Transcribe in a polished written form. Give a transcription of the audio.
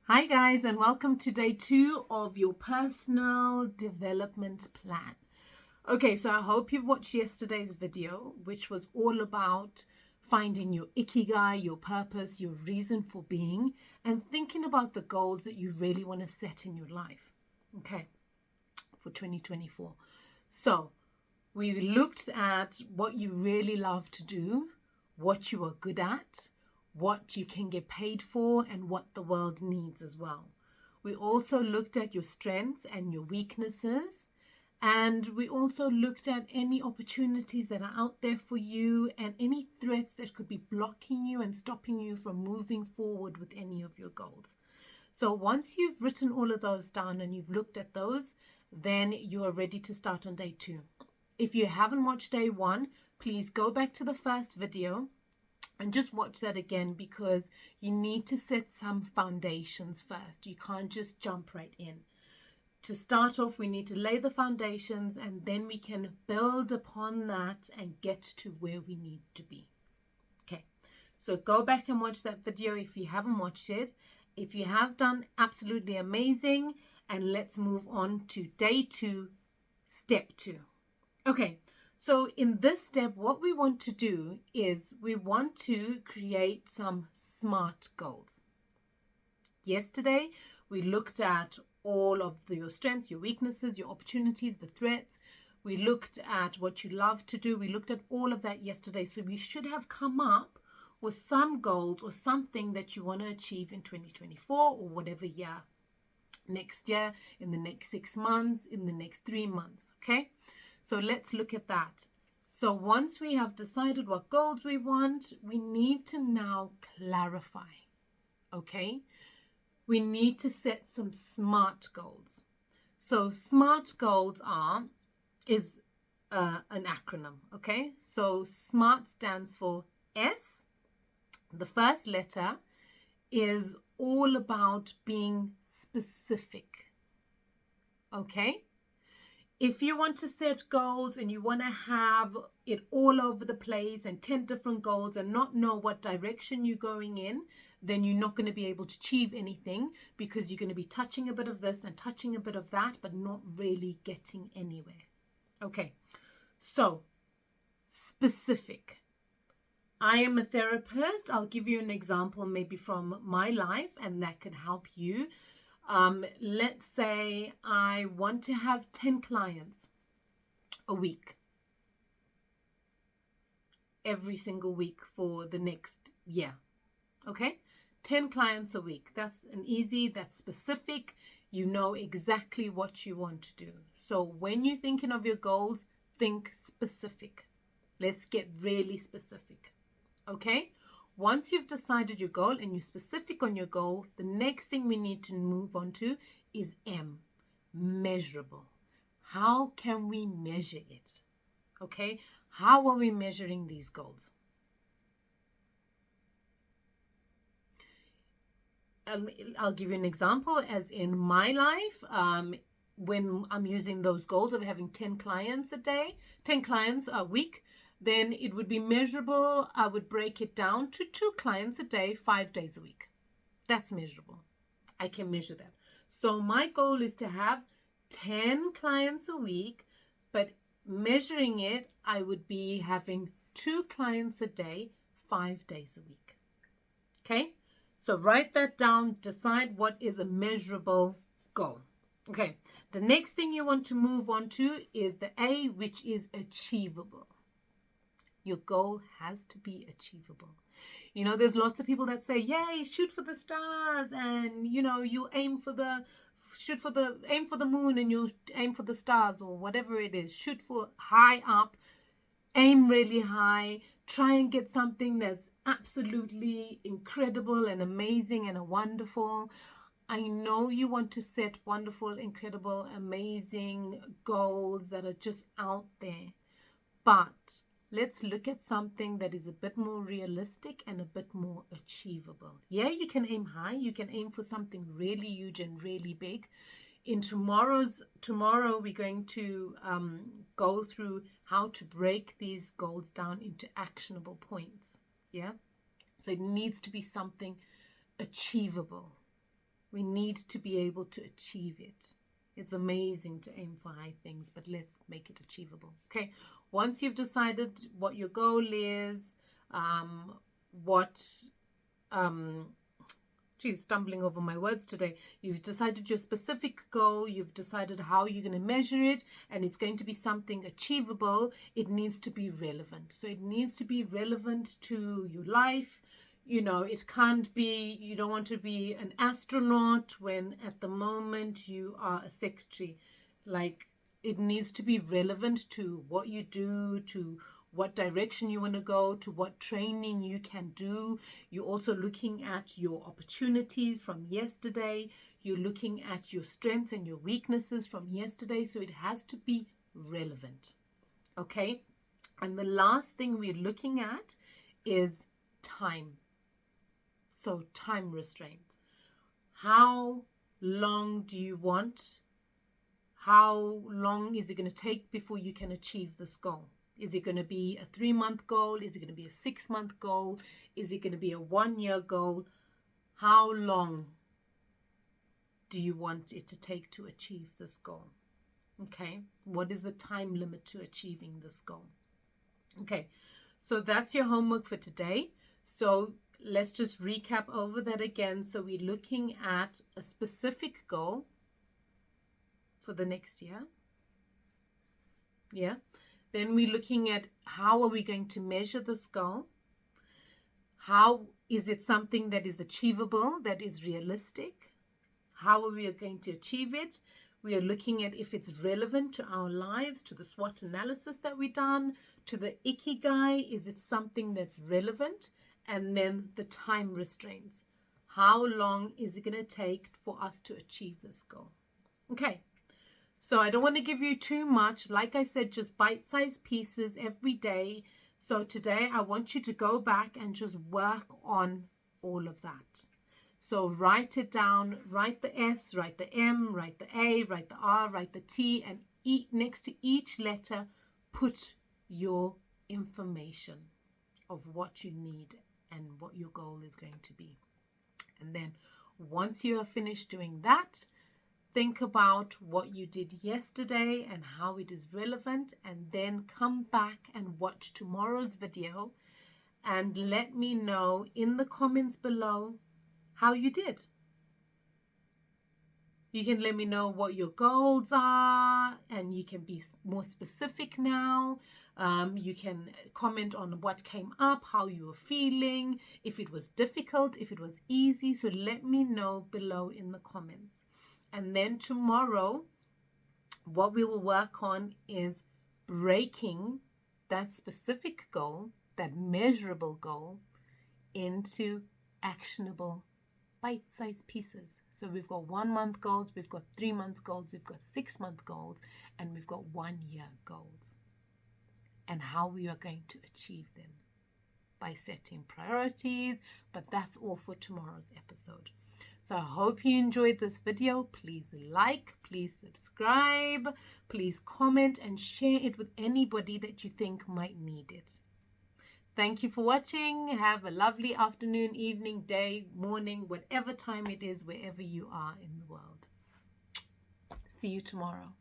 Hi guys, and welcome to day 2 of your personal development plan. Okay, so I hope you've watched yesterday's video, which was all about finding your Ikigai, your purpose, your reason for being, and thinking about the goals that you really want to set in your life, okay, for 2024. So we looked at what you really love to do, what you are good at, what you can get paid for, and what the world needs as well. We also looked at your strengths and your weaknesses, and we also looked at any opportunities that are out there for you and any threats that could be blocking you and stopping you from moving forward with any of your goals. So once you've written all of those down and you've looked at those, then you are ready to start on day 2. If you haven't watched day 1, please go back to the first video and just watch that again, because you need to set some foundations first. You can't just jump right in. To start off, we need to lay the foundations, and then we can build upon that and get to where we need to be. Okay, so go back and watch that video if you haven't watched it. If you have done, absolutely amazing. And let's move on to day 2, step 2. Okay, so in this step, what we want to do is we want to create some SMART goals. Yesterday, we looked at all of your strengths, your weaknesses, your opportunities, the threats. We looked at what you love to do. We looked at all of that yesterday. So we should have come up with some goals or something that you want to achieve in 2024 or whatever year. Next year, in the next 6 months, in the next 3 months, okay? So let's look at that. So once we have decided what goals we want, we need to now clarify, okay? We need to set some SMART goals. So SMART goals is an acronym, okay? So SMART stands for S. The first letter is all about being specific, okay? If you want to set goals and you want to have it all over the place and 10 different goals and not know what direction you're going in, then you're not going to be able to achieve anything, because you're going to be touching a bit of this and touching a bit of that, but not really getting anywhere. Okay, so specific. I am a therapist. I'll give you an example maybe from my life, and that could help you. Let's say I want to have 10 clients a week, every single week for the next year. Okay, 10 clients a week. That's that's specific. You know exactly what you want to do. So when you're thinking of your goals, think specific. Let's get really specific. Okay, once you've decided your goal and you're specific on your goal, the next thing we need to move on to is M, measurable. How can we measure it? Okay, how are we measuring these goals? I'll give you an example. As in my life, when I'm using those goals of having 10 clients a day, 10 clients a week, then it would be measurable. I would break it down to 2 clients a day, 5 days a week. That's measurable. I can measure that. So my goal is to have 10 clients a week, but measuring it, I would be having 2 clients a day, 5 days a week. Okay, so write that down. Decide what is a measurable goal. Okay, the next thing you want to move on to is the A, which is achievable. Your goal has to be achievable. You know, there's lots of people that say, yay, shoot for the stars, and you aim for the moon, and you aim for the stars, or whatever it is. Shoot for high up, aim really high, try and get something that's absolutely incredible and amazing and wonderful. I know you want to set wonderful, incredible, amazing goals that are just out there, but let's look at something that is a bit more realistic and a bit more achievable. Yeah, you can aim high. You can aim for something really huge and really big. In tomorrow, we're going to go through how to break these goals down into actionable points. Yeah, so it needs to be something achievable. We need to be able to achieve it. It's amazing to aim for high things, but let's make it achievable. Okay, once you've decided what your goal is, stumbling over my words today. You've decided your specific goal, you've decided how you're going to measure it, and it's going to be something achievable. It needs to be relevant. So it needs to be relevant to your life. You know, it can't be, you don't want to be an astronaut when at the moment you are a secretary. Like, it needs to be relevant to what you do, to what direction you want to go, to what training you can do. You're also looking at your opportunities from yesterday. You're looking at your strengths and your weaknesses from yesterday. So it has to be relevant. Okay? And the last thing we're looking at is time. So time restraints. How long do you want? How long is it going to take before you can achieve this goal? Is it going to be a 3-month goal? Is it going to be a 6-month goal? Is it going to be a 1-year goal? How long do you want it to take to achieve this goal? Okay. What is the time limit to achieving this goal? Okay. So that's your homework for today. So let's just recap over that again. So we're looking at a specific goal for the next year. Yeah. Then we're looking at how are we going to measure this goal? How is it something that is achievable, that is realistic? How are we going to achieve it? We are looking at if it's relevant to our lives, to the SWOT analysis that we've done, to the Ikigai. Is it something that's relevant? And then the time restraints. How long is it going to take for us to achieve this goal? Okay. So I don't want to give you too much. Like I said, just bite-sized pieces every day. So today I want you to go back and just work on all of that. So write it down, write the S, write the M, write the A, write the R, write the T, and next to each letter, put your information of what you need and what your goal is going to be. And then once you have finished doing that, think about what you did yesterday and how it is relevant, and then come back and watch tomorrow's video and let me know in the comments below how you did. You can let me know what your goals are, and you can be more specific now. You can comment on what came up, how you were feeling, if it was difficult, if it was easy. So let me know below in the comments. And then tomorrow, what we will work on is breaking that specific goal, that measurable goal, into actionable bite-sized pieces. So we've got 1-month goals, we've got 3-month goals, we've got 6-month goals, and we've got 1-year goals. And how we are going to achieve them by setting priorities. But that's all for tomorrow's episode. So I hope you enjoyed this video. Please like, please subscribe, please comment and share it with anybody that you think might need it. Thank you for watching. Have a lovely afternoon, evening, day, morning, whatever time it is, wherever you are in the world. See you tomorrow.